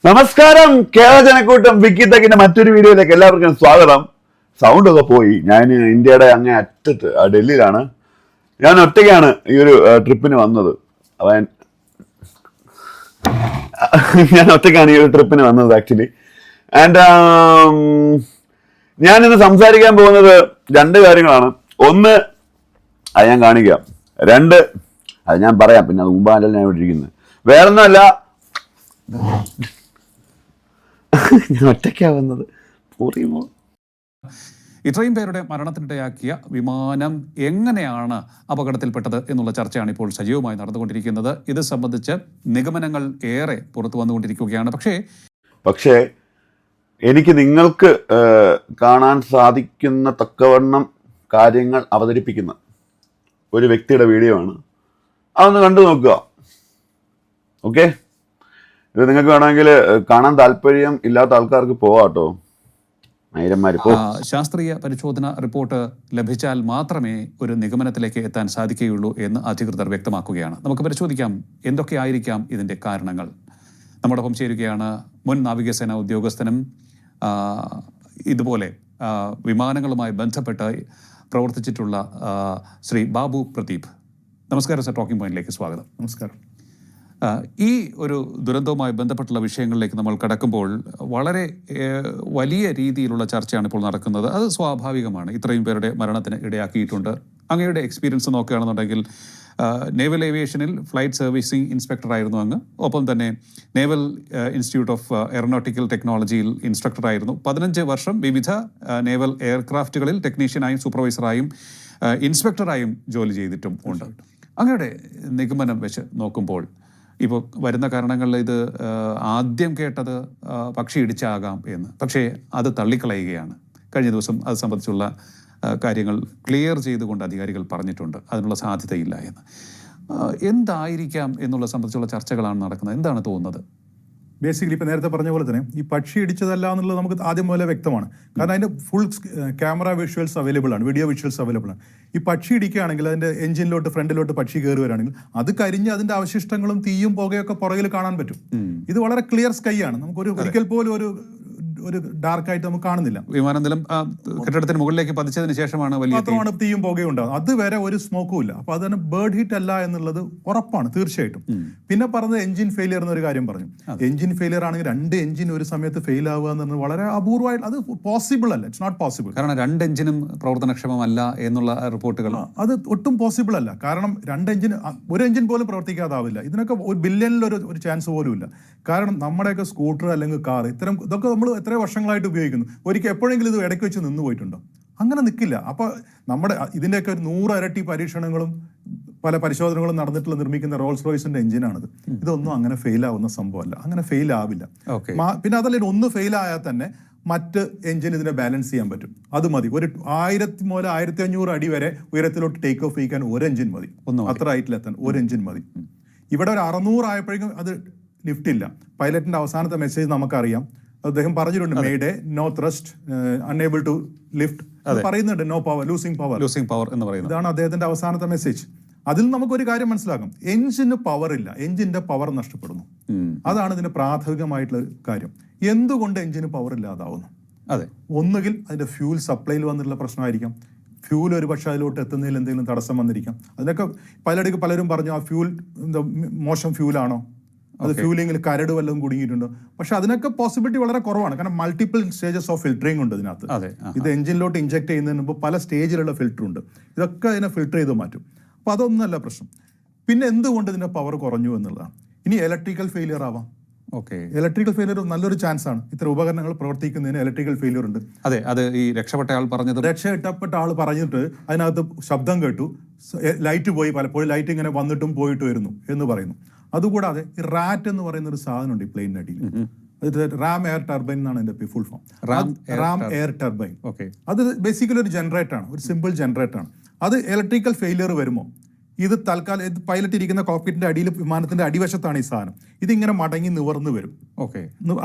നമസ്കാരം കേരള ജനക്കൂട്ടം വിക്കിത്തക്കിന്റെ മറ്റൊരു വീഡിയോയിലേക്ക് എല്ലാവർക്കും സ്വാഗതം. സൗണ്ട് ഒക്കെ പോയി. ഞാൻ ഇന്ത്യയുടെ അങ്ങേ അറ്റത്ത് ഡൽഹിയിലാണ്. ഞാൻ ഒറ്റയ്ക്കാണ് ഈ ഒരു ട്രിപ്പിന് വന്നത്. ഞാൻ ഒറ്റയ്ക്കാണ് ഈ ഒരു ട്രിപ്പിന് വന്നത് ആക്ച്വലി. ആൻഡ് ഞാനിന്ന് സംസാരിക്കാൻ പോകുന്നത് രണ്ട് കാര്യങ്ങളാണ്. ഒന്ന്, അത് ഞാൻ കാണിക്കാം. രണ്ട്, അത് ഞാൻ പറയാം. പിന്നെ അത് മുമ്പാലല്ല ഞാൻ ഇവിടെ ഇരിക്കുന്നത്. വേറൊന്നുമല്ല, ഞാൻ ഒറ്റയ്ക്കാ വന്നത്. ഇത്രയും പേരുടെ മരണത്തിനിടയാക്കിയ വിമാനം എങ്ങനെയാണ് അപകടത്തിൽപ്പെട്ടത് എന്നുള്ള ചർച്ചയാണ് ഇപ്പോൾ സജീവമായി നടന്നുകൊണ്ടിരിക്കുന്നത്. ഇത് സംബന്ധിച്ച് നിഗമനങ്ങൾ ഏറെ പുറത്തു വന്നുകൊണ്ടിരിക്കുകയാണ്. പക്ഷേ എനിക്ക് നിങ്ങൾക്ക് കാണാൻ സാധിക്കുന്ന തക്കവണ്ണം കാര്യങ്ങൾ അവതരിപ്പിക്കുന്ന ഒരു വ്യക്തിയുടെ വീഡിയോ ആണ്. അതൊന്ന് കണ്ടു നോക്കുക. ഓക്കെ, ഇത് നിങ്ങൾക്ക് വേണമെങ്കിൽ കാണാൻ താല്പര്യം ഇല്ലാത്ത ആൾക്കാർക്ക് പോവാട്ടോ. ശാസ്ത്രീയ പരിശോധന റിപ്പോർട്ട് ലഭിച്ചാൽ മാത്രമേ ഒരു നിഗമനത്തിലേക്ക് എത്താൻ സാധിക്കുകയുള്ളൂ എന്ന് അധികൃതർ വ്യക്തമാക്കുകയാണ്. നമുക്ക് പരിശോധിക്കാം എന്തൊക്കെയായിരിക്കാം ഇതിൻ്റെ കാരണങ്ങൾ. നമ്മോടൊപ്പം ചേരുകയാണ് മുൻ നാവികസേന ഉദ്യോഗസ്ഥനും ഇതുപോലെ വിമാനങ്ങളുമായി ബന്ധപ്പെട്ട് പ്രവർത്തിച്ചിട്ടുള്ള ശ്രീ ബാബു പ്രദീപ്. നമസ്കാരം സർ, ടോക്കിംഗ് പോയിന്റിലേക്ക് സ്വാഗതം. നമസ്കാരം. ഈ ഒരു ദുരന്തവുമായി ബന്ധപ്പെട്ടുള്ള വിഷയങ്ങളിലേക്ക് നമ്മൾ കടക്കുമ്പോൾ വളരെ വലിയ രീതിയിലുള്ള ചർച്ചയാണ് ഇപ്പോൾ നടക്കുന്നത്. അത് സ്വാഭാവികമാണ്. ഇത്രയും പേരുടെ മരണത്തിന് ഇടയാക്കിയിട്ടുണ്ട്. അങ്ങയുടെ എക്സ്പീരിയൻസ് നോക്കുകയാണെന്നുണ്ടെങ്കിൽ നേവൽ ഏവിയേഷനിൽ ഫ്ലൈറ്റ് സർവീസിംഗ് ഇൻസ്പെക്ടറായിരുന്നു അങ്ങ്. ഒപ്പം തന്നെ നേവൽ ഇൻസ്റ്റിറ്റ്യൂട്ട് ഓഫ് എയറോനോട്ടിക്കൽ ടെക്നോളജിയിൽ ഇൻസ്ട്രക്ടറായിരുന്നു. 15 വർഷം വിവിധ നേവൽ എയർക്രാഫ്റ്റുകളിൽ ടെക്നീഷ്യനായും സൂപ്പർവൈസറായും ഇൻസ്പെക്ടറായും ജോലി ചെയ്തിട്ടും ഉണ്ട്. അങ്ങയുടെ നിഗമനം വെച്ച് നോക്കുമ്പോൾ ഇപ്പോൾ വരുന്ന കാരണങ്ങളിൽ ഇത് ആദ്യം കേട്ടത് പക്ഷി ഇടിച്ചാകാം എന്ന്, പക്ഷേ അത് തള്ളിക്കളയുകയാണ്. കഴിഞ്ഞ ദിവസം അത് സംബന്ധിച്ചുള്ള കാര്യങ്ങൾ ക്ലിയർ ചെയ്തുകൊണ്ട് അധികാരികൾ പറഞ്ഞിട്ടുണ്ട് അതിനുള്ള സാധ്യതയില്ല എന്ന്. എന്തായിരിക്കാം എന്നുള്ള സംബന്ധിച്ചുള്ള ചർച്ചകളാണ് നടക്കുന്നത്. എന്താണ് തോന്നുന്നത്? ബേസിക്കലി ഇപ്പോൾ നേരത്തെ പറഞ്ഞ പോലെ തന്നെ ഈ പക്ഷി ഇടിച്ചതല്ല എന്നുള്ളത് നമുക്ക് ആദ്യം മുതലേ വ്യക്തമാണ്. കാരണം അതിൻ്റെ ഫുൾ ക്യാമറ വിഷ്വൽസ് അവൈലബിൾ ആണ്, വീഡിയോ വിഷ്വൽസ് അവൈലബിൾ ആണ്. ഈ പക്ഷി ഇടിക്കുകയാണെങ്കിൽ അതിൻ്റെ എഞ്ചിനിലോട്ട് ഫ്രണ്ടിലോട്ട് പക്ഷി കയറി വരികയാണെങ്കിൽ അത് കരിഞ്ഞ് അതിൻ്റെ അവശിഷ്ടങ്ങളും തീയും പുകയൊക്കെ പുറകിൽ കാണാൻ പറ്റും. ഇത് വളരെ ക്ലിയർ സ്കൈ ആണ്. നമുക്കൊരു ഒരിക്കൽ പോലും ഒരു ഡാർക്കായിട്ട് നമുക്ക് കാണുന്നില്ല. വിമാനം കെട്ടിടത്തിന് മുകളിലേക്ക് പതിച്ചതിന് ശേഷമാണ് മാത്രമാണ് തീയും പുകയും ഉണ്ടാകുന്നത്. അതുവരെ ഒരു സ്മോക്കും ഇല്ല. അപ്പൊ അത് തന്നെ ബേർഡ് ഹിറ്റ് അല്ല എന്നുള്ളത് ഉറപ്പാണ്, തീർച്ചയായിട്ടും. പിന്നെ പറഞ്ഞത് എഞ്ചിൻ ഫെയിലിയർ എന്നൊരു കാര്യം പറഞ്ഞു. എഞ്ചിൻ ഫെയിലിയർ ആണെങ്കിൽ 2 എഞ്ചിൻ ഒരു സമയത്ത് ഫെയിൽ ആവുക എന്ന് പറഞ്ഞാൽ വളരെ അപൂർവമായിട്ട്, അത് പോസിബിൾ അല്ല. It's not possible. കാരണം 2 എഞ്ചിനും പ്രവർത്തനക്ഷമമല്ല എന്നുള്ള റിപ്പോർട്ടുകൾ, അത് ഒട്ടും പോസിബിൾ അല്ല. കാരണം 2 എഞ്ചിൻ, ഒരു എഞ്ചിൻ പോലും പ്രവർത്തിക്കാതാവില്ല. ഇതിനൊക്കെ ഒരു ബില്യണിൽ ഒരു ചാൻസ് പോലും ഇല്ല. കാരണം നമ്മുടെയൊക്കെ സ്കൂട്ടർ അല്ലെങ്കിൽ കാർ ഇതൊക്കെ നമ്മൾ എത്ര വർഷങ്ങളായിട്ട് ഉപയോഗിക്കുന്നു. ഒരിക്കൽ എപ്പോഴെങ്കിലും ഇത് ഇടയ്ക്ക് വെച്ച് നിന്ന് പോയിട്ടുണ്ടോ? അങ്ങനെ നിൽക്കില്ല. അപ്പോൾ നമ്മുടെ ഇതിൻ്റെയൊക്കെ ഒരു 100 ഇരട്ടി പരീക്ഷണങ്ങളും പല പരിശോധനകളും നടന്നിട്ടുള്ള നിർമ്മിക്കുന്ന റോൾസ് റോയ്സിന്റെ എഞ്ചിനാണിത്. ഇതൊന്നും അങ്ങനെ ഫെയിൽ ആവുന്ന സംഭവമല്ല, അങ്ങനെ ഫെയിൽ ആവില്ല. പിന്നെ അതല്ല, ഒന്ന് ഫെയിൽ ആയാൽ തന്നെ മറ്റ് എഞ്ചിൻ ഇതിനെ ബാലൻസ് ചെയ്യാൻ പറ്റും. അത് മതി. ഒരു 1000 മുതൽ 1500 അടി വരെ ഉയരത്തിലോട്ട് ടേക്ക് ഓഫ് ചെയ്യിക്കാൻ ഒരു എഞ്ചിൻ മതി. അത്ര ഹൈറ്റിലെത്താൻ ഒരു എഞ്ചിൻ മതി. ഇവിടെ ഒരു 600 ആയപ്പോഴേക്കും അത് ലിഫ്റ്റ് ഇല്ല. പൈലറ്റിന്റെ അവസാനത്തെ മെസ്സേജ് നമുക്കറിയാം. അദ്ദേഹം പറഞ്ഞിട്ടുണ്ട്, mayday, no thrust, unable to lift പറയുന്നുണ്ട്. നോ പവർ, ലൂസിംഗ് പവർ എന്ന് പറയുന്നത്. ഇതാണ് അദ്ദേഹത്തിന്റെ അവസാനത്തെ മെസ്സേജ്. അതിൽ നമുക്കൊരു കാര്യം മനസ്സിലാക്കാം. എഞ്ചിന് പവർ ഇല്ല, എഞ്ചിന്റെ പവർ നഷ്ടപ്പെടുന്നു. അതാണ് ഇതിന്റെ പ്രാഥമികമായിട്ടുള്ള കാര്യം. എന്തുകൊണ്ട് എഞ്ചിന് പവർ ഇല്ലാതാവുന്നു? അതെ, ഒന്നുകിൽ അതിന്റെ ഫ്യൂൽ സപ്ലൈയിൽ വന്നിട്ടുള്ള പ്രശ്നമായിരിക്കാം. ഫ്യൂൽ ഒരു പക്ഷേ അതിലോട്ട് എത്തുന്നതിൽ എന്തെങ്കിലും തടസ്സം വന്നിരിക്കാം. അതിനൊക്കെ പലരും പറഞ്ഞു ആ ഫ്യൂൽ മോശം ഫ്യൂലാണോ, അത് ഫ്യൂലിങ്ങിൽ കരട് വല്ലതും കുടുങ്ങിയിട്ടുണ്ടോ. പക്ഷെ അതിനൊക്കെ പോസിബിലിറ്റി വളരെ കുറവാണ്. കാരണം മൾട്ടിപ്പിൾ സ്റ്റേജസ് ഓഫ് ഫിൽറ്ററിംഗ് ഉണ്ട് ഇതിനകത്ത്. ഇത് എഞ്ചിനിലോട്ട് ഇഞ്ചെക്ട് ചെയ്യുന്നതിന് മുമ്പ് പല സ്റ്റേജിലുള്ള ഫിൽറ്റർ ഉണ്ട്. ഇതൊക്കെ അതിനെ ഫിൽറ്റർ ചെയ്ത് മാറ്റും. അപ്പോൾ അതൊന്നല്ല പ്രശ്നം. പിന്നെ എന്തുകൊണ്ട് ഇതിന്റെ പവർ കുറഞ്ഞു എന്നുള്ളതാണ്. ഇനി ഇലക്ട്രിക്കൽ ഫെയിലിയർ ആവാം. ഇലക്ട്രിക്കൽ ഫെയിലിയർ നല്ലൊരു ചാൻസ് ആണ്. ഇത്ര ഉപകരണങ്ങൾ പ്രവർത്തിക്കുന്നതിന് ഇലക്ട്രിക്കൽ ഫെയിലിയർ ഉണ്ട്. അതെ, അത് ഈ രക്ഷപ്പെട്ട ആൾ പറഞ്ഞിട്ട് അതിനകത്ത് ശബ്ദം കേട്ടു, ലൈറ്റ് പോയി, പലപ്പോഴും ലൈറ്റ് ഇങ്ങനെ വന്നിട്ടും പോയിട്ട് വരുന്നു എന്ന് പറയുന്നു. അതുകൂടാതെ ഈ റാറ്റ് എന്ന് പറയുന്ന ഒരു സാധനമുണ്ട് ഈ പ്ലെയിനിന്റെ അടിയിൽ. റാം എയർ ടർബൈൻ എന്നാണ് അതിന്റെ full form. Ram air turbine. അത് ബേസിക്കലി ഒരു ജനറേറ്റർ ആണ്, ഒരു സിമ്പിൾ ജനറേറ്റർ ആണ്. അത് ഇലക്ട്രിക്കൽ ഫെയിലിയർ വരുമ്പോൾ ഇത് തൽക്കാലം പൈലറ്റ് ഇരിക്കുന്ന കോക്പിറ്റിന്റെ അടിയിൽ, വിമാനത്തിന്റെ അടിവശത്താണ് ഈ സാധനം. ഇതിങ്ങനെ മടങ്ങി നിവർന്ന് വരും.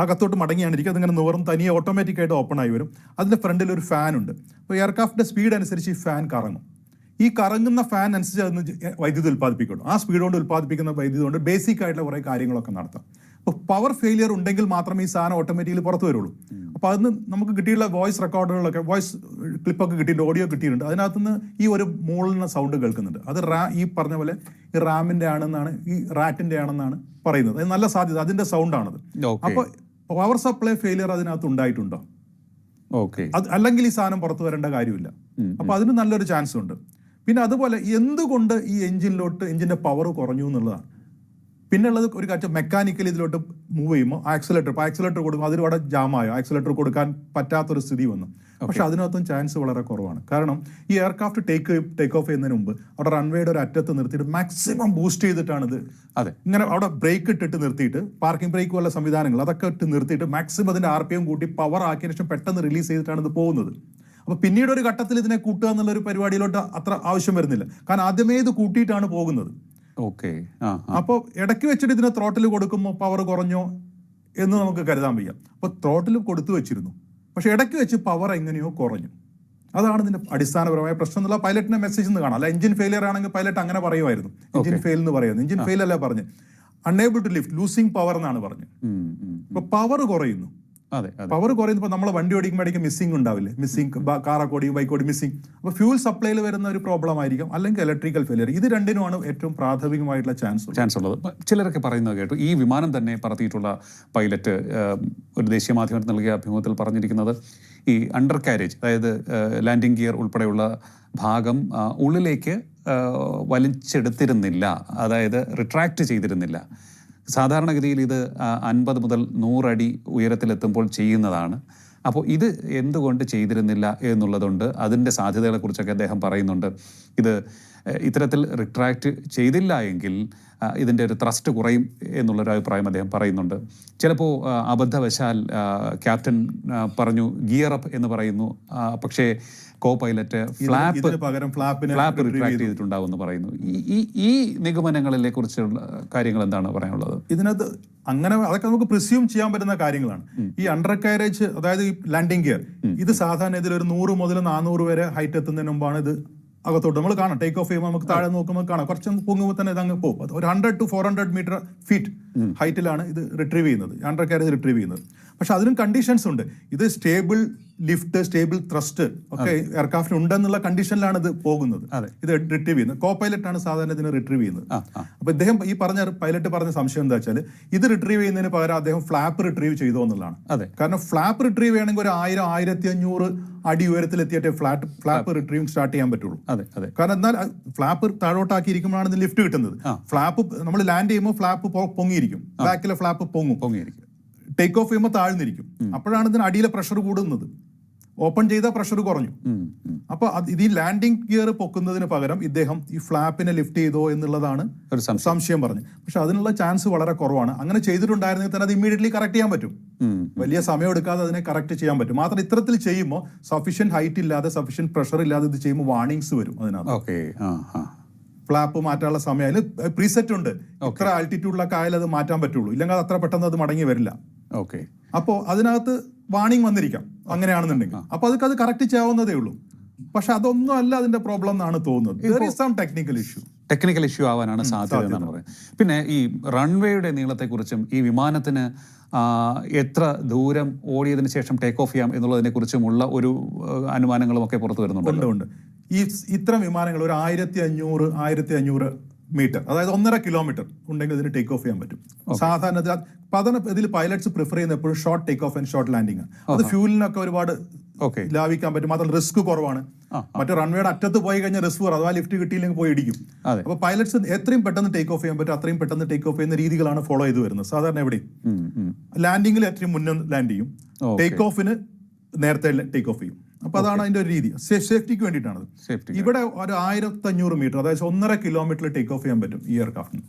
അകത്തോട്ട് മടങ്ങിയാണ് ഇരിക്കുക. അതിങ്ങനെ നിവർന്ന് തനിയെ ഓട്ടോമാറ്റിക് ആയിട്ട് ഓപ്പൺ ആയി വരും. അതിന്റെ ഫ്രണ്ടിൽ ഒരു ഫാൻ ഉണ്ട്. അപ്പോൾ എയർക്രാഫ്റ്റിന്റെ സ്പീഡ് അനുസരിച്ച് ഈ ഫാൻ കറങ്ങും. ഈ കറങ്ങുന്ന ഫാൻ അനുസരിച്ച് അതിന് വൈദ്യുതി ഉൽപ്പാദിപ്പിക്കുള്ളൂ. ആ സ്പീഡ് കൊണ്ട് ഉൽപ്പാദിപ്പിക്കുന്ന വൈദ്യുതി കൊണ്ട് ബേസിക് ആയിട്ടുള്ള കുറേ കാര്യങ്ങളൊക്കെ നടത്താം. അപ്പോൾ പവർ ഫെയിലിയർ ഉണ്ടെങ്കിൽ മാത്രമേ ഈ സാധനം ഓട്ടോമാറ്റിക്കലി പുറത്ത് വരുള്ളൂ. അപ്പോൾ അതിന് നമുക്ക് കിട്ടിയുള്ള വോയിസ് റെക്കോർഡുകളൊക്കെ വോയിസ് ക്ലിപ്പൊക്കെ കിട്ടിയിട്ടുണ്ട്, ഓഡിയോ കിട്ടിയിട്ടുണ്ട്. അതിനകത്തുനിന്ന് ഈ ഒരു മൂളുന്ന സൗണ്ട് കേൾക്കുന്നുണ്ട്. അത് ഈ പറഞ്ഞ പോലെ ഈ റാമിൻ്റെ ആണെന്നാണ്, ഈ റാറ്റിൻ്റെ ആണെന്നാണ് പറയുന്നത്. അത് നല്ല സാധ്യത, അതിൻ്റെ സൗണ്ടാണത്. അപ്പോൾ പവർ സപ്ലൈ ഫെയിലിയർ അതിനകത്ത് ഉണ്ടായിട്ടുണ്ടോ? അത് അല്ലെങ്കിൽ ഈ സാധനം പുറത്തു വരേണ്ട കാര്യമില്ല. അപ്പോൾ അതിന് നല്ലൊരു ചാൻസ് ഉണ്ട്. പിന്നെ അതുപോലെ എന്തുകൊണ്ട് ഈ എഞ്ചിൻ്റെ പവർ കുറഞ്ഞു എന്നുള്ളതാണ്. പിന്നെ ഉള്ളത് ഒരു കാര്യം, മെക്കാനിക്കലി ഇതിലോട്ട് മൂവ് ചെയ്യുമ്പോൾ ആക്സിലേറ്റർ കൊടുക്കുമ്പോൾ അതിലൂടെ ജാമായോ, ആക്സിലേറ്റർ കൊടുക്കാൻ പറ്റാത്തൊരു സ്ഥിതി വന്നു. പക്ഷെ അതിനകത്തും ചാൻസ് വളരെ കുറവാണ്. കാരണം ഈ എയർക്രാഫ്റ്റ് ടേക്ക് ഓഫ് ചെയ്യുന്നതിന് മുമ്പ് അവിടെ റൺവേയുടെ ഒരു അറ്റത്ത് നിർത്തിയിട്ട് മാക്സിമം ബൂസ്റ്റ് ചെയ്തിട്ടാണിത് ഇങ്ങനെ അവിടെ ബ്രേക്ക് ഇട്ടിട്ട് നിർത്തിയിട്ട്, പാർക്കിംഗ് ബ്രേക്ക് പോലെ സംവിധാനങ്ങൾ അതൊക്കെ ഇട്ട് നിർത്തിയിട്ട് മാക്സിമം അതിന്റെ RPM കൂട്ടി പവർ ആക്കിയതിനു ശേഷം പെട്ടെന്ന് റിലീസ് ചെയ്തിട്ടാണ് ഇത് പോകുന്നത്. അപ്പൊ പിന്നീട് ഒരു ഘട്ടത്തിൽ ഇതിനെ കൂട്ടുക എന്നുള്ള ഒരു പരിപാടിയിലോട്ട് അത്ര ആവശ്യം വരുന്നില്ല. കാരണം ആദ്യമേ ഇത് കൂട്ടിയിട്ടാണ് പോകുന്നത്. അപ്പോൾ ഇടയ്ക്ക് വെച്ചിട്ട് ഇതിനെ ത്രോട്ടിൽ കൊടുക്കുമ്പോൾ പവർ കുറഞ്ഞോ എന്ന് നമുക്ക് കരുതാൻ വയ്യ. അപ്പോൾ ത്രോട്ടിൽ കൊടുത്തു വെച്ചിരുന്നു, പക്ഷെ ഇടയ്ക്ക് വെച്ച് പവർ എങ്ങനെയോ കുറഞ്ഞു. അതാണ് ഇതിന്റെ അടിസ്ഥാനപരമായ പ്രശ്നം എന്നുള്ള പൈലറ്റിന്റെ മെസ്സേജ് എന്ന് കാണാം. അല്ല, എഞ്ചിൻ ഫെയിലിയർ ആണെങ്കിൽ പൈലറ്റ് അങ്ങനെ പറയുമായിരുന്നു. എഞ്ചിൻ ഫെയിൽ എന്ന് പറയുന്നത്, എഞ്ചിൻ ഫെയിൽ അല്ല പറഞ്ഞ്, unable to lift, losing power എന്നാണ് പറഞ്ഞത്. അപ്പൊ പവർ കുറയുന്നു. പവർ കുറയുന്നപ്പോൾ നമ്മളെ വണ്ടി ഓടിക്കുമ്പോഴേക്കും മിസ്സിംഗ് ഉണ്ടാവില്ലേ, കാറൊക്കെ ഓടിക്കും, ബൈക്ക് ഓടി മിസ്സിംഗ്. അപ്പോൾ ഫ്യൂൽ സപ്ലൈയിൽ വരുന്ന ഒരു പ്രോബ്ലം ആയിരിക്കും, അല്ലെങ്കിൽ ഇലക്ട്രിക്കൽ ഫെയിലിയർ. ഇത് രണ്ടിനുമാണ് ഏറ്റവും പ്രാഥമികമായിട്ടുള്ള ചാൻസ് ഉള്ളത്. ചിലരൊക്കെ പറയുന്നത് കേട്ടു, ഈ വിമാനം തന്നെ പറത്തിയിട്ടുള്ള പൈലറ്റ് ഒരു ദേശീയ മാധ്യമത്തിന് നൽകിയ അഭിമുഖത്തിൽ പറഞ്ഞിരിക്കുന്നത്, ഈ അണ്ടർ കാരേജ്, അതായത് ലാൻഡിംഗ് ഗിയർ ഉൾപ്പെടെയുള്ള ഭാഗം ഉള്ളിലേക്ക് വലിച്ചെടുത്തിരുന്നില്ല, അതായത് റിട്രാക്ട് ചെയ്തിരുന്നില്ല. സാധാരണഗതിയിൽ ഇത് 50 മുതൽ 100 അടി ഉയരത്തിലെത്തുമ്പോൾ ചെയ്യുന്നതാണ്. അപ്പോൾ ഇത് എന്തുകൊണ്ട് ചെയ്തിരുന്നില്ല എന്നുള്ളതുണ്ട്. അതിൻ്റെ സാധ്യതകളെക്കുറിച്ചൊക്കെ അദ്ദേഹം പറയുന്നുണ്ട്. ഇത് ഇത്തരത്തിൽ റിട്രാക്ട് ചെയ്തില്ല എങ്കിൽ ഇതിൻ്റെ ഒരു ത്രസ്റ്റ് കുറയും എന്നുള്ളൊരു അഭിപ്രായം അദ്ദേഹം പറയുന്നുണ്ട്. ചിലപ്പോൾ അബദ്ധവശാൽ ക്യാപ്റ്റൻ പറഞ്ഞു ഗിയർ അപ്പ് എന്ന് പറയുന്നു, പക്ഷേ കോ പൈലറ്റ് ഫ്ലാപ്പ് റിട്രാക്ട് ചെയ്തിട്ടുണ്ടാവും എന്ന് പറയുന്നു. ഈ നിഗമനങ്ങളിലെ കുറിച്ചുള്ള കാര്യങ്ങൾ എന്താണ് പറയാനുള്ളത്? ഇതിനകത്ത് അങ്ങനെ അതൊക്കെ നമുക്ക് പ്രിസ്യൂം ചെയ്യാൻ പറ്റുന്ന കാര്യങ്ങളാണ്. ഈ അണ്ടർ കാരേജ്, അതായത് ഈ ലാൻഡിംഗ് ഗിയർ, ഇത് സാധാരണ ഇതിൽ ഒരു 100 മുതൽ 400 വരെ ഹൈറ്റ് എത്തുന്നതിന് മുമ്പാണ് ഇത് അകത്തോട്ട് നമ്മൾ കാണാം. ടേക്ക് ഓഫ് ചെയ്യുമ്പോൾ നമുക്ക് താഴെ നോക്കുമ്പോൾ കാണാം, കുറച്ച് പൊങ്ങുമ്പോൾ തന്നെ ഇത് അങ്ങ് പോകും. ഒരു 100 to 400 ഫീറ്റ് ഹൈറ്റിലാണ് ഇത് റിട്രീവ് ചെയ്യുന്നത്, അണ്ടർ കാരേജ് റിട്രീവ് ചെയ്യുന്നത്. പക്ഷെ അതിനും കണ്ടീഷൻസ് ഉണ്ട്. ഇത് സ്റ്റേബിൾ ലിഫ്റ്റ്, സ്റ്റേബിൾ ത്രസ്റ്റ് ഒക്കെ എയർക്രാഫ്റ്റിന് ഉണ്ടെന്നുള്ള കണ്ടീഷനിലാണ് ഇത് പോകുന്നത്, ഇത് റിട്രീവ് ചെയ്യുന്നത്. കോ പൈലറ്റ് ആണ് സാധാരണ ഇതിനെ റിട്രീവ് ചെയ്യുന്നത്. അപ്പൊ ഇദ്ദേഹം ഈ പൈലറ്റ് പറഞ്ഞ സംശയം എന്താ വെച്ചാൽ, ഇത് റിട്രീവ് ചെയ്യുന്നതിന് പകരം അദ്ദേഹം ഫ്ലാപ്പ് റിട്രീവ് ചെയ്തോ എന്നുള്ളതാണ്. കാരണം ഫ്ലാപ്പ് റിട്രീവ് ചെയ്യണമെങ്കിൽ ഒരു 1000-1500 അടി ഉയരത്തിലെത്തിയിട്ടേ ഫ്ലാപ്പ് റിട്രീവിംഗ് സ്റ്റാർട്ട് ചെയ്യാൻ പറ്റുള്ളൂ. കാരണം എന്നാൽ ഫ്ലാപ്പ് താഴോട്ടാക്കി ഇരിക്കുമ്പോഴാണ് ഇത് ലിഫ്റ്റ് കിട്ടുന്നത്. ഫ്ലാപ്പ് നമ്മൾ ലാൻഡ് ചെയ്യുമ്പോൾ ഫ്ലാപ്പ് പൊങ്ങിയിരിക്കും, ബാക്കിലെ ഫ്ലാപ്പ് പൊങ്ങിയിരിക്കും. ടേക്ക് ഓഫ് ചെയ്യുമ്പോൾ താഴ്ന്നിരിക്കും. അപ്പോഴാണ് ഇതിന് അടിയിലെ പ്രഷർ കൂടുന്നത്. ഓപ്പൺ ചെയ്ത പ്രഷർ കുറഞ്ഞു. അപ്പൊ ഇത് ഈ ലാൻഡിംഗ് ഗിയർ പൊക്കുന്നതിന് പകരം ഇദ്ദേഹം ഈ ഫ്ലാപ്പിനെ ലിഫ്റ്റ് ചെയ്തോ എന്നുള്ളതാണ് സംശയം പറഞ്ഞു. പക്ഷെ അതിനുള്ള ചാൻസ് വളരെ കുറവാണ്. അങ്ങനെ ചെയ്തിട്ടുണ്ടായിരുന്നെങ്കിൽ തന്നെ അത് ഇമ്മീഡിയറ്റ്ലി കറക്റ്റ് ചെയ്യാൻ പറ്റും. വലിയ സമയം എടുക്കാതെ അതിനെ കറക്റ്റ് ചെയ്യാൻ പറ്റും. മാത്രം ഇത്തരത്തിൽ ചെയ്യുമ്പോൾ സഫീഷ്യന്റ് ഹൈറ്റ് ഇല്ലാതെ, സഫീഷ്യന്റ് പ്രഷർ ഇല്ലാതെ ഇത് ചെയ്യുമ്പോൾ വാർണിംഗ്സ് വരും. അതിനകത്ത് ഫ്ലാപ്പ് മാറ്റാനുള്ള സമയം അതിൽ പ്രീസെറ്റ് ഉണ്ട്. ഇത്ര ആൾട്ടിറ്റ്യൂഡിലൊക്കെ ആയാലും അത് മാറ്റാൻ പറ്റുള്ളൂ, ഇല്ലെങ്കിൽ അത് അത്ര പെട്ടെന്ന് അത് മടങ്ങി വരില്ല. അപ്പോൾ അതിനകത്ത് വാർണിംഗ് വന്നിരിക്കാം അങ്ങനെയാണെന്നുണ്ടെങ്കിൽ. അപ്പൊ അത് കറക്റ്റ് ചെയ്യാവുന്നതേ ഉള്ളൂ. പക്ഷെ അതൊന്നും അല്ല അതിന്റെ പ്രോബ്ലം എന്നാണ് തോന്നുന്നത്. ടെക്നിക്കൽ ഇഷ്യൂ ആവാനാണ് സാധ്യത എന്നാണ് പറയുന്നത്. പിന്നെ ഈ റൺവേയുടെ നീളത്തെക്കുറിച്ചും ഈ വിമാനത്തിന് എത്ര ദൂരം ഓടിയതിനു ശേഷം ടേക്ക് ഓഫ് ചെയ്യാം എന്നുള്ളതിനെ കുറിച്ചുമുള്ള ഒരു അനുമാനങ്ങളും ഒക്കെ പുറത്തു വരുന്നുണ്ട്. ഈ ഇത്തരം വിമാനങ്ങൾ ഒരു 1500 മീറ്റർ, അതായത് 1.5 കിലോമീറ്റർ ഉണ്ടെങ്കിൽ ഇതിന് ടേക്ക് ഓഫ് ചെയ്യാൻ പറ്റും. സാധാരണ ഇതിൽ പൈലറ്റ്സ് പ്രിഫർ ചെയ്യുന്ന എപ്പോഴും short take off and short landing ആണ്. അത് ഫ്യൂലിനൊക്കെ ഒരുപാട് ലാഭിക്കാൻ പറ്റും. മാത്രം റിസ്ക് കുറവാണ്. മറ്റേ റൺവേയുടെ അറ്റത്ത് പോയി കഴിഞ്ഞാൽ റിസ്ക് കുറവ്, അഥവാ ലിഫ്റ്റ് കിട്ടിയില്ലെങ്കിൽ പോയി ഇടിക്കും. അപ്പൊ പൈലറ്റ്സ് എത്രയും പെട്ടെന്ന് ടേക്ക് ഓഫ് ചെയ്യാൻ പറ്റും അത്രയും പെട്ടെന്ന് ടേക്ക് ഓഫ് ചെയ്യുന്ന രീതികളാണ് ഫോളോ ചെയ്ത് വരുന്നത്. സാധാരണ എവിടെയും ലാൻഡിംഗിൽ ഏറ്റവും മുന്നേ ലാൻഡ് ചെയ്യും, ടേക്ക് ഓഫിന് നേരത്തെ ടേക്ക് ഓഫ് ചെയ്യും. അപ്പൊ അതാണ് അതിന്റെ ഒരു രീതി, സേഫ്റ്റിക്ക് വേണ്ടിയിട്ടാണ്. ഇവിടെ ഒരു 1500 മീറ്റർ, അതായത് 1.5 കിലോമീറ്റർ ടേക്ക് ഓഫ് ചെയ്യാൻ പറ്റും ഈ എയർക്രാഫ്റ്റിന്.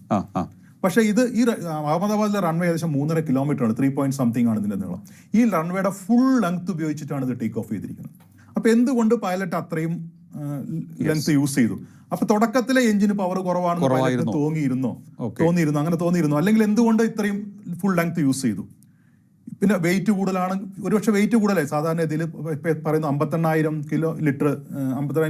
പക്ഷേ ഇത് ഈ അഹമ്മദാബാദിലെ റൺവേ ഏകദേശം 3.5 കിലോമീറ്റർ ആണ്, 3 പോയിന്റ് സംതിങ് ആണ് ഇതിന്റെ നീളം. ഈ റൺവേയുടെ ഫുൾ ലെങ്ത് ഉപയോഗിച്ചിട്ടാണ് ഇത് ടേക്ക് ഓഫ് ചെയ്തിരിക്കുന്നത്. അപ്പൊ എന്തുകൊണ്ട് പൈലറ്റ് അത്രയും ലെങ്ത് യൂസ് ചെയ്തു? അപ്പൊ തുടക്കത്തിലെ എഞ്ചിന് പവർ കുറവാണെന്ന് തോന്നിയിരുന്നു. അങ്ങനെ തോന്നിയിരുന്നു. അല്ലെങ്കിൽ എന്തുകൊണ്ട് ഇത്രയും ഫുൾ ലെങ്ത് യൂസ് ചെയ്തു? പിന്നെ വെയിറ്റ് കൂടുതലാണ്, ഒരുപക്ഷെ വെയിറ്റ് കൂടുതലായി. സാധാരണ ഇതിൽ പറയുന്നു 58,000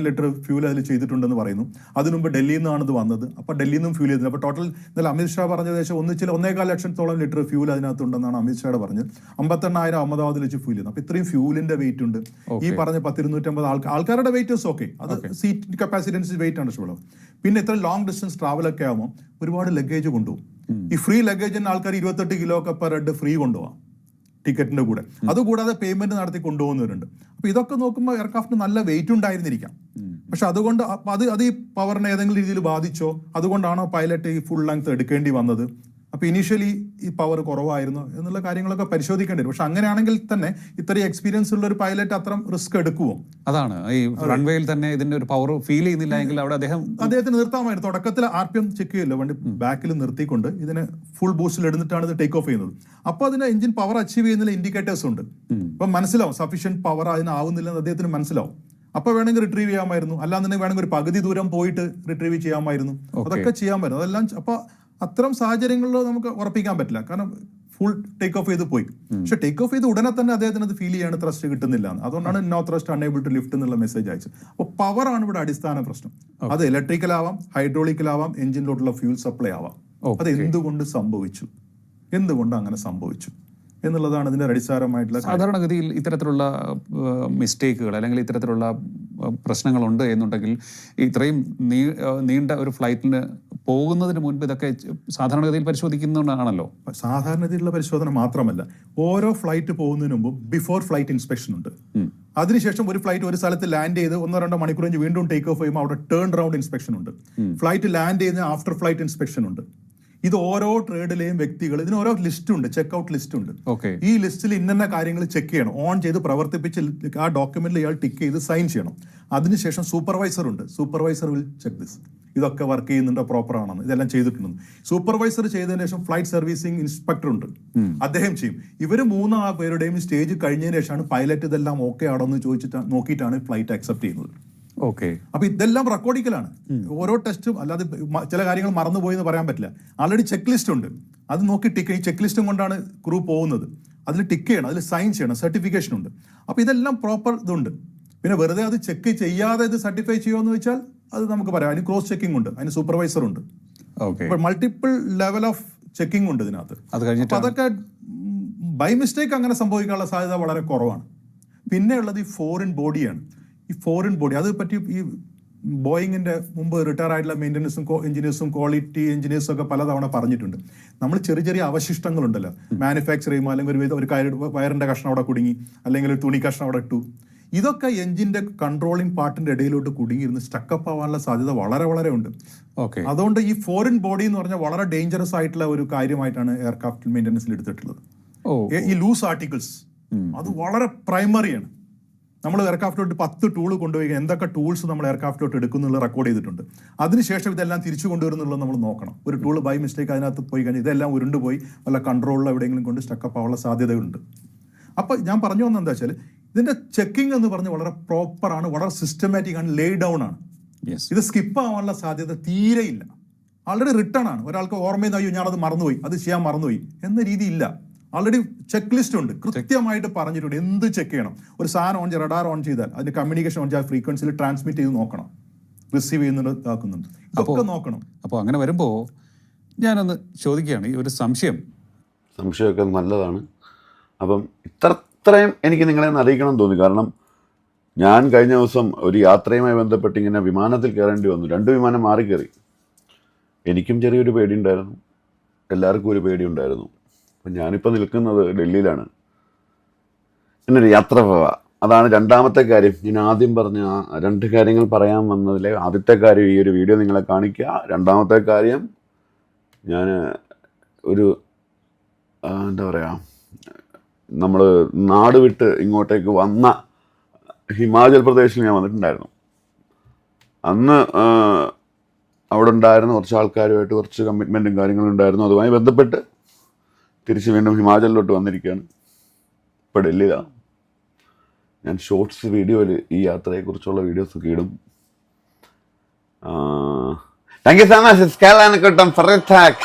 ലിറ്റർ ഫ്യൂൽ അതിൽ ചെയ്തിട്ടുണ്ടെന്ന് പറയുന്നു. അതിനു മുമ്പ് ഡൽഹിയിൽ നിന്നാണ് ഇത് വന്നത്. അപ്പോൾ ഡൽഹിയിൽ നിന്നും ഫ്യൂൽ ചെയ്തത്. അപ്പോൾ ടോട്ടൽ ഇന്നലെ അമിത്ഷാ പറഞ്ഞ ഏകദേശം 1.25 ലക്ഷത്തോളം ലിറ്റർ ഫ്യൂൽ അതിനകത്തുണ്ടെന്നാണ് അമിത്ഷായുടെ പറഞ്ഞത്. 58,000 അഹമ്മദാബാദിൽ വെച്ച് ഫ്യൂൽ ചെയ്യുന്നത്. അപ്പോൾ ഇത്രയും ഫ്യൂലിന്റെ വെയിറ്റ് ഉണ്ട്. ഈ പറഞ്ഞ 10,250 ആൾക്കാരുടെ വെയിറ്റ് ഓക്കെ, അത് സീറ്റ് കപ്പാസിറ്റി അനുസരിച്ച് വെയിറ്റ് ആണ് ഇഷ്ടമുള്ളത്. പിന്നെ ഇത്ര ലോങ് ഡിസ്റ്റൻസ് ട്രാവലൊക്കെ ആകുമ്പോൾ ഒരുപാട് ലഗേജ് കൊണ്ടുപോകും. ഈ ഫ്രീ ലഗേജിന് ആൾക്കാർ 28 കിലോ ഒക്കെ പെർ ഹെഡ് ഫ്രീ കൊണ്ടുപോകാം ടിക്കറ്റിന്റെ കൂടെ. അതുകൂടാതെ പേയ്മെന്റ് നടത്തി കൊണ്ടുപോകുന്നവരുണ്ട്. അപ്പൊ ഇതൊക്കെ നോക്കുമ്പോൾ എയർക്രാഫ്റ്റിന് നല്ല വെയിറ്റ് ഉണ്ടായിരുന്നിരിക്കാം. പക്ഷെ അതുകൊണ്ട് അത് ഈ പവറിനെ ഏതെങ്കിലും രീതിയിൽ ബാധിച്ചോ, അതുകൊണ്ടാണോ പൈലറ്റ് ഈ ഫുൾ ലെങ്ത് എടുക്കേണ്ടി വന്നത്? അപ്പൊ ഇനീഷ്യലി ഈ പവർ കുറവായിരുന്നു എന്നുള്ള കാര്യങ്ങളൊക്കെ പരിശോധിക്കേണ്ടി വരും. പക്ഷെ അങ്ങനെയാണെങ്കിൽ തന്നെ ഇത്രയും എക്സ്പീരിയൻസ് ഉള്ള ഒരു പൈലറ്റ് അത്ര റിസ്ക് എടുക്കുമോ? അതാണ് ഈ റൺവേയിൽ തന്നെ ഇതിന്റെ ഒരു പവർ ഫീൽ ചെയ്യുന്നില്ല എങ്കിൽ അവിടെ അദ്ദേഹത്തിന് നിർത്താമായിരുന്നു. തുടക്കത്തിൽ RPM ചെക്ക് ചെയ്യില്ല, വണ്ടി ബാക്കിൽ നിർത്തിക്കൊണ്ട് ഇതിനെ ഫുൾ ബൂസ്റ്റിൽ എടുത്തിട്ടാണ് ഇത് ടേക്ക് ഓഫ് ചെയ്യുന്നത്. അപ്പൊ അതിന് എഞ്ചിൻ പവർ അച്ചീവ് ചെയ്യുന്ന ഇൻഡിക്കേറ്റേഴ്സ് ഉണ്ട്. അപ്പൊ മനസ്സിലാവും സഫീഷ്യന്റ് പവർ അതിനാവുന്നില്ലെന്ന് അദ്ദേഹത്തിന് മനസ്സിലാവും. അപ്പൊ വേണമെങ്കിൽ റിട്രീവ് ചെയ്യാമായിരുന്നു, അല്ലാന്നുണ്ടെങ്കിൽ വേണമെങ്കിൽ ഒരു പകുതി ദൂരം പോയിട്ട് റിട്രീവ് ചെയ്യാമായിരുന്നു. അതൊക്കെ ചെയ്യാമായിരുന്നു. അതെല്ലാം അപ്പൊ അത്തരം സാഹചര്യങ്ങളിൽ നമുക്ക് ഉറപ്പിക്കാൻ പറ്റില്ല, കാരണം ഫുൾ ടേക്ക് ഓഫ് ചെയ്ത് പോയി. പക്ഷെ ടേക്ക് ഓഫ് ചെയ്ത് ഉടനെ തന്നെ അദ്ദേഹത്തിന് അത് ഫീൽ ചെയ്യാണ് ത്രസ്റ്റ് കിട്ടുന്നില്ല. അതുകൊണ്ടാണ് no thrust unable to lift എന്നുള്ള മെസ്സേജ് അയച്ചത്. അപ്പോൾ പവർ ആണ് ഇവിടെ അടിസ്ഥാന പ്രശ്നം. അത് ഇലക്ട്രിക്കൽ ആവാം, ഹൈഡ്രോളിക്കൽ ആവാം, എഞ്ചിനിലോട്ടുള്ള ഫ്യൂൽ സപ്ലൈ ആവാം. അത് എന്തുകൊണ്ട് സംഭവിച്ചു, എന്തുകൊണ്ട് അങ്ങനെ സംഭവിച്ചു എന്നുള്ളതാണ് ഇതിന്റെ അടിസ്ഥാനമായിട്ടുള്ള. സാധാരണഗതിയിൽ ഇത്തരത്തിലുള്ള മിസ്റ്റേക്കുകൾ അല്ലെങ്കിൽ ഇത്തരത്തിലുള്ള പ്രശ്നങ്ങളുണ്ട് എന്നുണ്ടെങ്കിൽ ഇത്രയും നീണ്ട ഒരു ഫ്ലൈറ്റിന് പോകുന്നതിന് മുൻപ് ഇതൊക്കെ സാധാരണഗതിയിൽ പരിശോധിക്കുന്നതാണല്ലോ. സാധാരണഗതിയിലുള്ള പരിശോധന മാത്രമല്ല, ഓരോ ഫ്ലൈറ്റ് പോകുന്നതിന് മുമ്പ് ബിഫോർ ഫ്ലൈറ്റ് ഇൻസ്പെക്ഷൻ ഉണ്ട്. അതിനുശേഷം ഒരു ഫ്ലൈറ്റ് ഒരു സ്ഥലത്ത് ലാൻഡ് ചെയ്ത് 1-2 മണിക്കൂർ കഴിഞ്ഞ് വീണ്ടും ടേക്ക് ഓഫ് ചെയ്യുമ്പോൾ അവിടെ ടേൺ റൗണ്ട് ഇൻസ്പെക്ഷൻ ഉണ്ട്. ഫ്ലൈറ്റ് ലാൻഡ് ചെയ്യുന്ന ആഫ്റ്റർ ഫ്ലൈറ്റ് ഇൻസ്പെക്ഷൻ ഉണ്ട്. ഇത് ഓരോ ട്രേഡിലെയും വ്യക്തികൾ, ഇതിന് ഓരോ ലിസ്റ്റ് ഉണ്ട്, ചെക്ക്ഔട്ട് ലിസ്റ്റ് ഉണ്ട്. ഈ ലിസ്റ്റിൽ ഇന്ന കാര്യങ്ങൾ ചെക്ക് ചെയ്യണം, ഓൺ ചെയ്ത് പ്രവർത്തിപ്പിച്ച് ആ ഡോക്യുമെന്റിൽ ഇയാൾ ടിക്ക് ചെയ്ത് സൈൻ ചെയ്യണം. അതിനുശേഷം സൂപ്പർവൈസർ ഉണ്ട്. സൂപ്പർവൈസർ വിൽ ചെക്ക് ദിസ്, ഇതൊക്കെ വർക്ക് ചെയ്യുന്നുണ്ടോ, പ്രോപ്പർ ആണെന്ന്, ഇതെല്ലാം ചെയ്തിട്ടുണ്ടെന്ന്. സൂപ്പർവൈസർ ചെയ്തതിനു ശേഷം ഫ്ലൈറ്റ് സർവീസിംഗ് ഇൻസ്പെക്ടർ ഉണ്ട്, അദ്ദേഹം ചെയ്യും. ഇവർ 3 പേരുടെയും സ്റ്റേജ് കഴിഞ്ഞതിന് ശേഷമാണ് പൈലറ്റ് ഇതെല്ലാം ഓക്കെ ആണോ എന്ന് ചോദിച്ചിട്ട് നോക്കിയിട്ടാണ് ഫ്ലൈറ്റ് അക്സെപ്റ്റ് ചെയ്യുന്നത്. അപ്പൊ ഇതെല്ലാം റെക്കോർഡിക്കലാണ്. ഓരോ ടെസ്റ്റും, അല്ലാതെ ചില കാര്യങ്ങൾ മറന്നുപോയി എന്ന് പറയാൻ പറ്റില്ല. ആൾറെഡി ചെക്ക് ലിസ്റ്റ് ഉണ്ട്, അത് നോക്കി ടിക്ക്, ഈ ചെക്ക് ലിസ്റ്റും കൊണ്ടാണ് ക്രൂ പോകുന്നത്. അതിൽ ടിക്ക് ചെയ്യണം, അതിൽ സൈൻ ചെയ്യണം, സർട്ടിഫിക്കേഷൻ ഉണ്ട്. അപ്പൊ ഇതെല്ലാം പ്രോപ്പർ ഇതുണ്ട്. പിന്നെ വെറുതെ അത് ചെക്ക് ചെയ്യാതെ ഇത് സർട്ടിഫൈ ചെയ്യുമെന്ന് വെച്ചാൽ അത് നമുക്ക് പറയാം. അതിന് ക്രോസ് ചെക്കിംഗ് ഉണ്ട്, അതിന് സൂപ്പർവൈസർ ഉണ്ട്, മൾട്ടിപ്പിൾ ലെവൽ ഓഫ് ചെക്കിംഗ് ഉണ്ട് ഇതിനകത്ത്. അതൊക്കെ ബൈ മിസ്റ്റേക്ക് അങ്ങനെ സംഭവിക്കാനുള്ള സാധ്യത വളരെ കുറവാണ്. പിന്നെ ഉള്ളത് ഈ ഫോറിൻ ബോഡിയാണ്. ഈ ഫോറിൻ ബോഡി അത് പറ്റി ഈ ബോയിങ്ങിന്റെ മുമ്പ് റിട്ടയർ ആയിട്ടുള്ള മെയിൻ്റനൻസും എഞ്ചിനീയേഴ്സും ക്വാളിറ്റി എഞ്ചിനീയേഴ്സും ഒക്കെ പലതവണ പറഞ്ഞിട്ടുണ്ട്. നമ്മൾ ചെറിയ അവശിഷ്ടങ്ങളുണ്ടല്ലോ, മാനുഫാക്ചർ ചെയ്യുമ്പോൾ അല്ലെങ്കിൽ ഒരു വയറിന്റെ കഷ്ണം അവിടെ കുടുങ്ങി, അല്ലെങ്കിൽ ഒരു തുണി കഷ്ണം അവിടെ ഇട്ടു, ഇതൊക്കെ എഞ്ചിന്റെ കൺട്രോളിംഗ് പാർട്ടിന്റെ ഇടയിലോട്ട് കുടുങ്ങിയിരുന്ന് സ്റ്റക്കപ്പ് ആവാനുള്ള സാധ്യത വളരെ ഉണ്ട്. അതുകൊണ്ട് ഈ ഫോറിൻ ബോഡി എന്ന് പറഞ്ഞാൽ വളരെ ഡേഞ്ചറസ് ആയിട്ടുള്ള ഒരു കാര്യമായിട്ടാണ് എയർക്രാഫ്റ്റ് മെയിൻ്റനൻസിൽ എടുത്തിട്ടുള്ളത്. ഈ ലൂസ് ആർട്ടിക്കിൾസ് അത് വളരെ പ്രൈമറിയാണ്. നമ്മൾ എയർക്രാഫ്റ്റിലോട്ട് 10 ടൂൾ കൊണ്ടുപോയി എന്തൊക്കെ ടൂൾസ് നമ്മൾ എയർക്രാഫ്റ്റിലോട്ട് എടുക്കുന്നുള്ള റെക്കോർഡ് ചെയ്തിട്ടുണ്ട്. അതിനുശേഷം ഇതെല്ലാം തിരിച്ചു കൊണ്ടുവരുന്നുള്ളത് നമ്മൾ നോക്കണം. ഒരു ടൂൾ ബൈ മിസ്റ്റേക്ക് അതിനകത്ത് പോയി കഴിഞ്ഞാൽ ഇതെല്ലാം ഉരുണ്ടുപോയി വല്ല കൺട്രോളിൽ എവിടെയെങ്കിലും കൊണ്ട് സ്റ്റക്കപ്പ് ആവാനുള്ള സാധ്യതയുണ്ട്. അപ്പോൾ ഞാൻ പറഞ്ഞു വന്നത് എന്താ വെച്ചാൽ, ഇതിന്റെ ചെക്കിംഗ് എന്ന് പറഞ്ഞ് വളരെ പ്രോപ്പറാണ്, വളരെ സിസ്റ്റമാറ്റിക് ആണ്, ലേ ഡൗൺ ആണ്. ഇത് സ്കിപ്പ് ആവാനുള്ള സാധ്യത തീരെയില്ല. ആൾറെഡി റിട്ടേൺ ആണ്. ഒരാൾക്ക് ഓർമ്മയിൽ അയ്യോ ഞാനത് മറന്നുപോയി, അത് ചെയ്യാൻ മറന്നുപോയി എന്ന രീതിയില്ല. ആൾറെഡി ചെക്ക് ലിസ്റ്റ് ഉണ്ട്, കൃത്യമായിട്ട് പറഞ്ഞിട്ടുണ്ട് എന്ത് ചെക്ക് ചെയ്യണം. ഒരു സാധനം ഓൺ റഡാർ ഓൺ ചെയ്താൽ അതിന്റെ കമ്മ്യൂണിക്കേഷൻ ഓൺ ചെയ്താൽ ഫ്രീക്വൻസിയിൽ ട്രാൻസ്മിറ്റ് ചെയ്ത് നോക്കണം, റിസീവ് ചെയ്യുന്നുണ്ട്, ഇതാക്കുന്നുണ്ട്, ഇതൊക്കെ നോക്കണം. അപ്പോൾ അങ്ങനെ വരുമ്പോൾ ഞാനൊന്ന് ചോദിക്കുകയാണ്, ഈ ഒരു സംശയമൊക്കെ നല്ലതാണ്. അപ്പം ഇത്രയും എനിക്ക് നിങ്ങളെ ഒന്ന് അറിയിക്കണം എന്ന് തോന്നി. കാരണം ഞാൻ കഴിഞ്ഞ ദിവസം ഒരു യാത്രയുമായി ബന്ധപ്പെട്ട് ഇങ്ങനെ വിമാനത്തിൽ കയറേണ്ടി വന്നു. 2 വിമാനം മാറി കയറി. എനിക്കും ചെറിയൊരു പേടിയുണ്ടായിരുന്നു, എല്ലാവർക്കും ഒരു പേടിയുണ്ടായിരുന്നു. അപ്പം ഞാനിപ്പോൾ നിൽക്കുന്നത് ഡൽഹിയിലാണ്. എന്നൊരു യാത്ര പോവാ. അതാണ് രണ്ടാമത്തെ കാര്യം. ഞാൻ ആദ്യം പറഞ്ഞ 2 കാര്യങ്ങൾ പറയാൻ വന്നതിലെ ആദ്യത്തെ കാര്യം ഈ ഒരു വീഡിയോ നിങ്ങളെ കാണിക്കുക. രണ്ടാമത്തെ കാര്യം, ഞാൻ ഒരു എന്താ പറയുക, നമ്മൾ നാട് വിട്ട് ഇങ്ങോട്ടേക്ക് വന്ന ഹിമാചൽ പ്രദേശിൽ ഞാൻ വന്നിട്ടുണ്ടായിരുന്നു. അന്ന് അവിടെ ഉണ്ടായിരുന്ന കുറച്ച് ആൾക്കാരുമായിട്ട് കുറച്ച് കമ്മിറ്റ്മെൻറ്റും കാര്യങ്ങളും ഉണ്ടായിരുന്നു. അതുമായി ബന്ധപ്പെട്ട് തിരിച്ച് വീണ്ടും ഹിമാചലിലോട്ട് വന്നിരിക്കുകയാണ്. ഇപ്പോൾ ഡൽഹിയിലാണ്. ഞാൻ ഷോർട്സ് വീഡിയോയിൽ ഈ യാത്രയെക്കുറിച്ചുള്ള വീഡിയോസൊക്കെ ഇടും. താങ്ക് യു സോ മച്ച് സ്കാലാനക്കോട്ടം ഫറേത്താക്ക്.